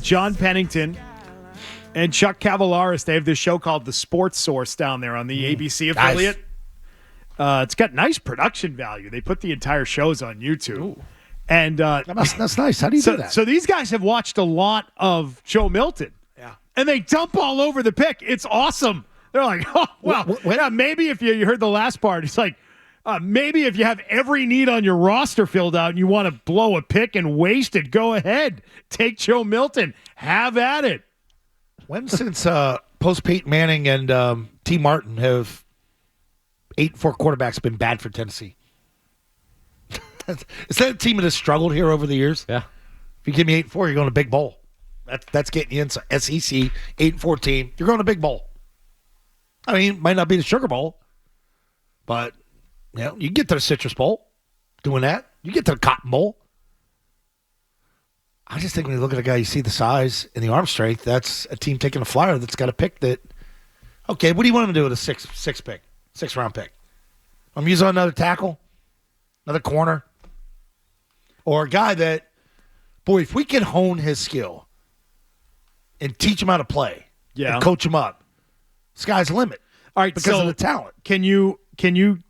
John Pennington and Chuck Cavalaris. They have this show called The Sports Source down there on the ABC affiliate. Nice. It's got nice production value. They put the entire shows on YouTube. Ooh. And that's nice. How do you do that? So these guys have watched a lot of Joe Milton. Yeah. And they dump all over the pick. It's awesome. They're like, oh, well, maybe if you heard the last part, it's like, maybe if you have every need on your roster filled out and you want to blow a pick and waste it, go ahead. Take Joe Milton. Have at it. When since post Peyton Manning and T. Martin have 8-4 quarterbacks been bad for Tennessee? Is that a team that has struggled here over the years? Yeah. If you give me 8-4, you're going to Big Bowl. That's getting you into SEC 8-4 team. You're going to Big Bowl. I mean, it might not be the Sugar Bowl, but you get to the Citrus Bowl doing that. You get to the Cotton Bowl. I just think when you look at a guy, you see the size and the arm strength. That's a team taking a flyer that's got a pick that. Okay, what do you want him to do with a sixth round pick? I'm using another tackle, another corner. Or a guy that, boy, if we can hone his skill and teach him how to play and coach him up, sky's the limit. All right, because of the talent. Can you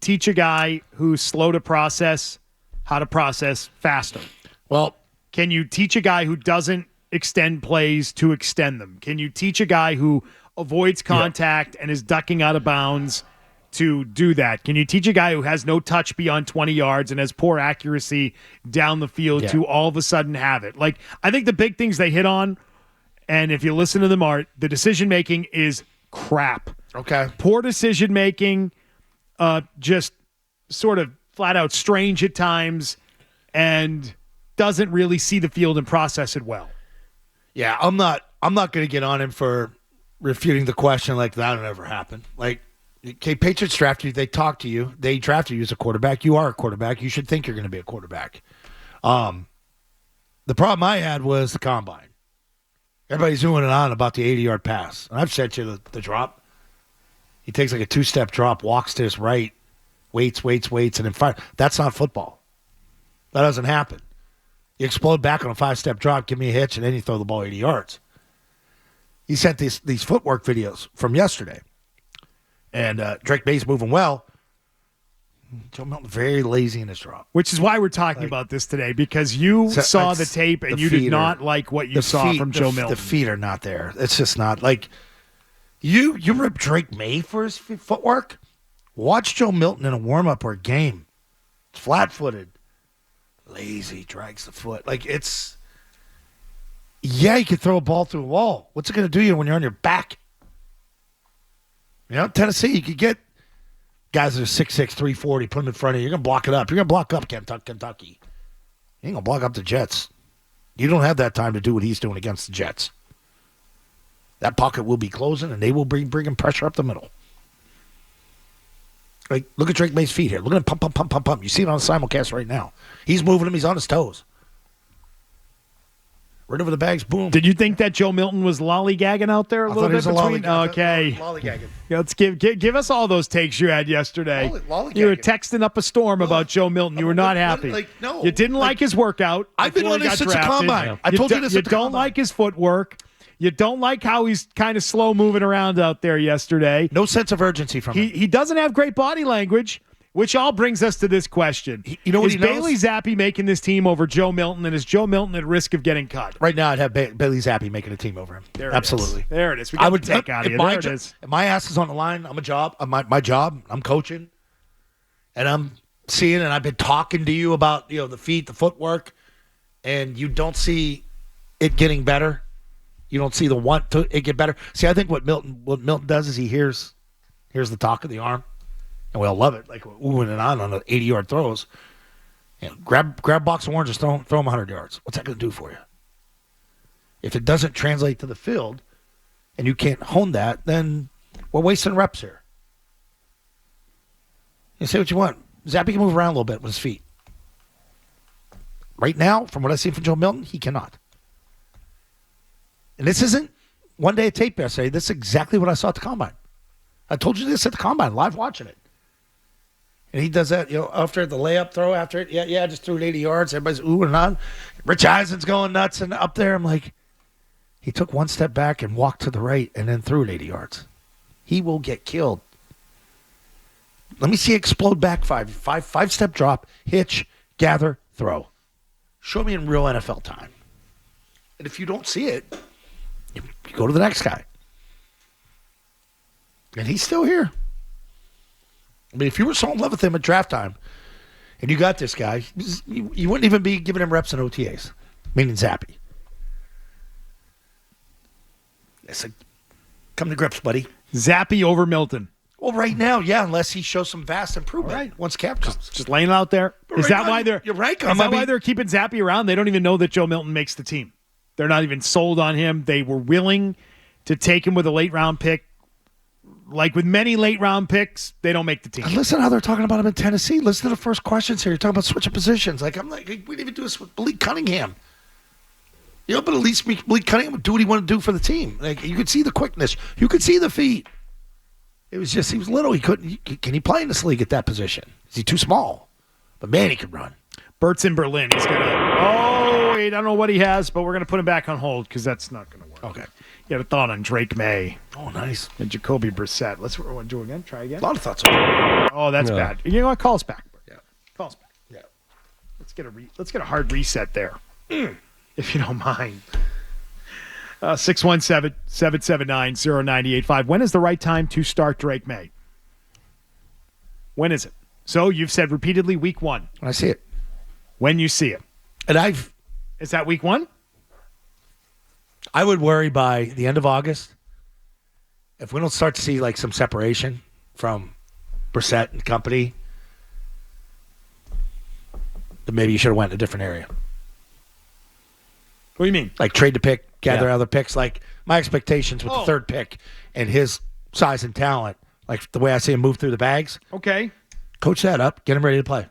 teach a guy who's slow to process how to process faster? Well, can you teach a guy who doesn't extend plays to extend them? Can you teach a guy who avoids contact and is ducking out of bounds to do that? Can you teach a guy who has no touch beyond 20 yards and has poor accuracy down the field to all of a sudden have it? Like, I think the big things they hit on, and if you listen to them, are the decision-making is crap. Okay. Poor decision-making, just sort of flat-out strange at times, and doesn't really see the field and process it well. Yeah, I'm not going to get on him for refuting the question like that'll never happen. Like, okay, Patriots draft you. They talk to you. They draft you as a quarterback. You are a quarterback. You should think you're going to be a quarterback. The problem I had was the combine. Everybody's zooming on about the 80-yard pass. And I've sent you the drop. He takes like a 2-step drop, walks to his right, waits, and then fires. That's not football. That doesn't happen. You explode back on a 5-step drop, give me a hitch, and then you throw the ball 80 yards. He sent these footwork videos from yesterday. And Drake May's moving well. Joe Milton very lazy in his drop. Which is why we're talking about this today, because you saw the tape and you did not like what you saw from Joe Milton. The feet are not there. It's just not. Like, you rip Drake May for his footwork? Watch Joe Milton in a warm-up or a game. It's flat-footed. Lazy, drags the foot. Like, it's... Yeah, you can throw a ball through a wall. What's it going to do you when you're on your back? Tennessee, you could get guys that are 6'6", 340, put them in front of you. You're going to block it up. You're going to block up Kentucky. You ain't going to block up the Jets. You don't have that time to do what he's doing against the Jets. That pocket will be closing, and they will be bringing pressure up the middle. Like, look at Drake May's feet here. Look at him pump, pump, pump, pump, pump. You see it on the simulcast right now. He's moving him. He's on his toes. Right over the bags, boom. Did you think that Joe Milton was lollygagging out there a little bit between? Okay. Lollygagging. Yeah, let's give us all those takes you had yesterday. You were texting up a storm about Joe Milton. You were not happy. No. You didn't like his workout. I've been on this since the combine. I told you this. You don't like his footwork. You don't like how he's kind of slow moving around out there yesterday. No sense of urgency from him. He doesn't have great body language, which all brings us to this question. You know what is Bailey Zappi making this team over Joe Milton, and is Joe Milton at risk of getting cut? Right now, I'd have Bailey Zappi making a team over him. Absolutely. There it is. We got the take out of you. There it is. If my ass is on the line, my job, I'm coaching, and I'm seeing, and I've been talking to you about the feet, the footwork, and you don't see it getting better. You don't see the want to it get better. See, I think what Milton does is he hears the talk of the arm, and we all love it, like oohing and on the 80-yard throws. Grab a box of oranges, throw them 100 yards. What's that going to do for you? If it doesn't translate to the field, and you can't hone that, then we're wasting reps here. You say what you want. Zappi can move around a little bit with his feet. Right now, from what I see from Joe Milton, he cannot. And this isn't one day of tape yesterday. This is exactly what I saw at the combine. I told you this at the combine, live watching it. And he does that, after the layup throw, after it. Yeah, just threw it 80 yards. Everybody's oohing and on. Rich Eisen's going nuts and up there. I'm like, He took one step back and walked to the right and then threw it 80 yards. He will get killed. Let me see explode back five-step drop, hitch, gather, throw. Show me in real NFL time. And if you don't see it, you go to the next guy. And he's still here. I mean, if you were so in love with him at draft time and you got this guy, you wouldn't even be giving him reps in OTAs, meaning Zappy. It's like, come to grips, buddy. Zappy over Milton. Well, right now, yeah, unless he shows some vast improvement once Cap comes. Just laying it out there. But Is right that now, why they're you're right, Is that why they're keeping Zappy around? They don't even know that Joe Milton makes the team. They're not even sold on him. They were willing to take him with a late round pick. Like with many late round picks, they don't make the team. And listen how they're talking about him in Tennessee. Listen to the first questions here. You're talking about switching positions. Like, I'm like, we didn't even do this with Malik Cunningham. You know, but at least Malik Cunningham would do what he wanted to do for the team. Like, you could see the quickness. You could see the feet. It was just, he was little. He couldn't. Can he play in this league at that position? Is he too small? But man, he could run. Bert's in Berlin. He's going to, oh, wait, I don't know what he has, but we're going to put him back on hold because that's not going to work. Okay. You had a thought on Drake May. Oh, nice. And Jacoby Brissett. Let's do it again. Try again. A lot of thoughts on that. Oh, that's bad. You know what? Call us back. Yeah. Call us back. Yeah. Let's get a hard reset there, if you don't mind. 617-779-0985. When is the right time to start Drake May? When is it? So you've said repeatedly week 1. When I see it. When you see it. And Is that week 1? I would worry by the end of August if we don't start to see like some separation from Brissett and company. Then maybe you should have went in a different area. What do you mean? Like trade the pick, gather other picks. Like my expectations with the third pick and his size and talent, like the way I see him move through the bags. Okay. Coach that up, get him ready to play.